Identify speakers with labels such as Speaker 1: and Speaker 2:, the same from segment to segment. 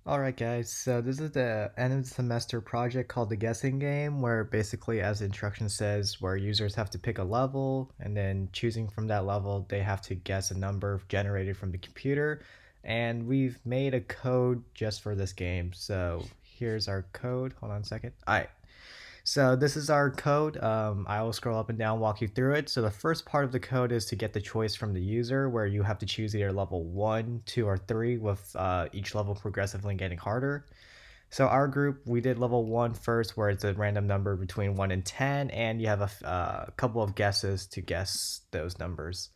Speaker 1: Alright guys, so this is the end of the semester project called the guessing game, where basically, as the instruction says, where users have to pick a level and then choosing from that level they have to guess a number generated from the computer. And we've made a code just for this game. So here's our code. Hold on a second. Alright, so this is our code. I will scroll up and down, walk you through it. So the first part of the code is to get the choice from the user, where you have to choose either level 1, 2, or 3, with each level progressively getting harder. So our group, we did level 1 first, where it's a random number between 1 and 10, and you have a couple of guesses to guess those numbers.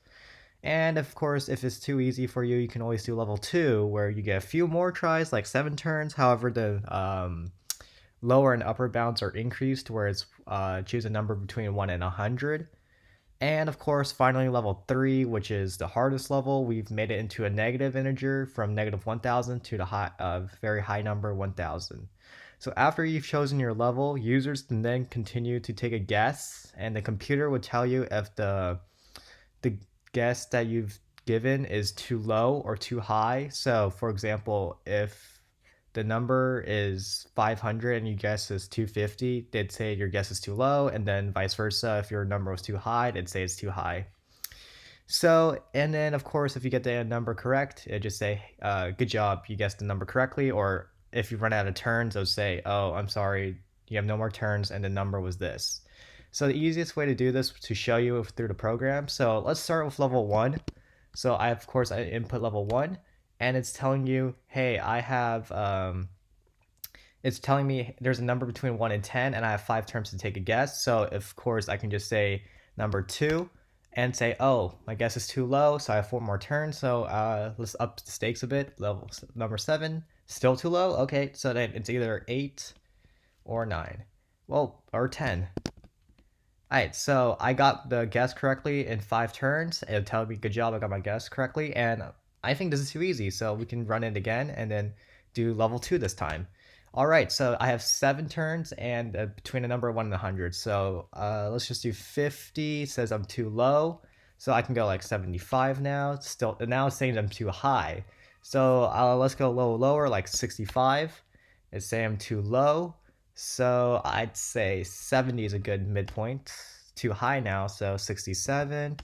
Speaker 1: And of course, if it's too easy for you, you can always do level 2, where you get a few more tries, like 7 turns. However, the lower and upper bounds are increased, where it's choose a number between 1 and 100. And of course, finally, level 3, which is the hardest level, we've made it into a negative integer from negative 1000 to the very high number 1000. So after you've chosen your level, users can then continue to take a guess, and the computer will tell you if the guess that you've given is too low or too high. So, for example, if the number is 500 and your guess is 250, they'd say your guess is too low, and then vice versa. If your number was too high, they'd say it's too high. So, and then of course, if you get the number correct, it just say, "Good job, you guessed the number correctly." Or if you run out of turns, it'll say, "Oh, I'm sorry, you have no more turns, and the number was this." So the easiest way to do this to show you through the program. So let's start with level 1. So I input level 1, and it's telling you, hey, it's telling me there's a number between 1 and 10, and I have 5 turns to take a guess. So of course I can just say number 2 and say, oh, my guess is too low, so I have 4 more turns. So let's up the stakes a bit. Level number 7, still too low. Okay, so then it's either 8 or 9. Well, or 10. Alright, so I got the guess correctly in 5 turns. It'll tell me, good job, I got my guess correctly. And I think this is too easy, so we can run it again and then do level 2 this time. Alright, so I have 7 turns and between a number of 1 and 100. So let's just do 50. It says I'm too low. So I can go like 75 now. Still, now it's saying I'm too high. So let's go lower, like 65. It's saying I'm too low. So I'd say 70 is a good midpoint. Too high now, so 67.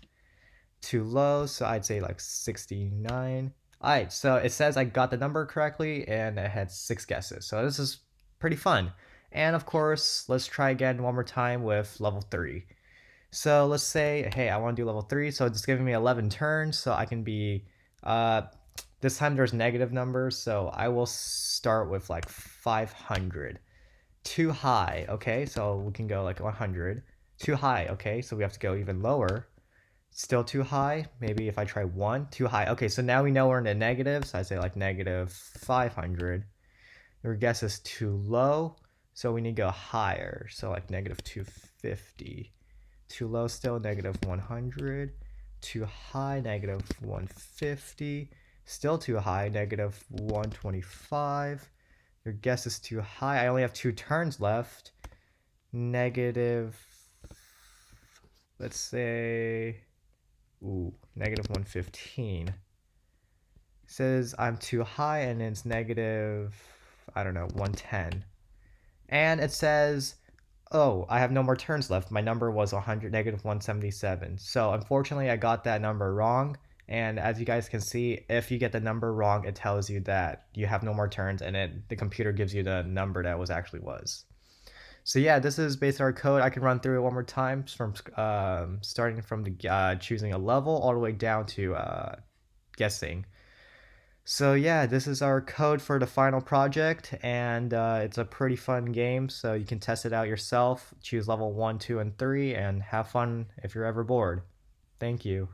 Speaker 1: Too low, so I'd say like 69. Alright, so it says I got the number correctly and I had 6 guesses. So this is pretty fun. And of course, let's try again one more time with level 3. So let's say, hey, I want to do level 3, so it's giving me 11 turns, so I can be, this time there's negative numbers, so I will start with like 500. Too high, okay, so we can go like 100. Too high, okay, so we have to go even lower. Still too high. Maybe if I try 1, too high. Okay, so now we know we're in the negative, so I say like negative 500. Your guess is too low, so we need to go higher, so like negative 250. Too low still, negative 100. Too high, negative 150. Still too high, negative 125. Your guess is too high. I only have 2 turns left. Negative, let's say, negative 115. It says I'm too high, and it's negative, I don't know, 110. And it says, oh, I have no more turns left. My number was 100, negative 177. So unfortunately, I got that number wrong. And as you guys can see, if you get the number wrong, it tells you that you have no more turns, and the computer gives you the number that was. So yeah, this is basically our code. I can run through it one more time from starting from the choosing a level all the way down to guessing. So yeah, this is our code for the final project, and it's a pretty fun game, so you can test it out yourself, choose level 1, 2, and 3, and have fun if you're ever bored. Thank you.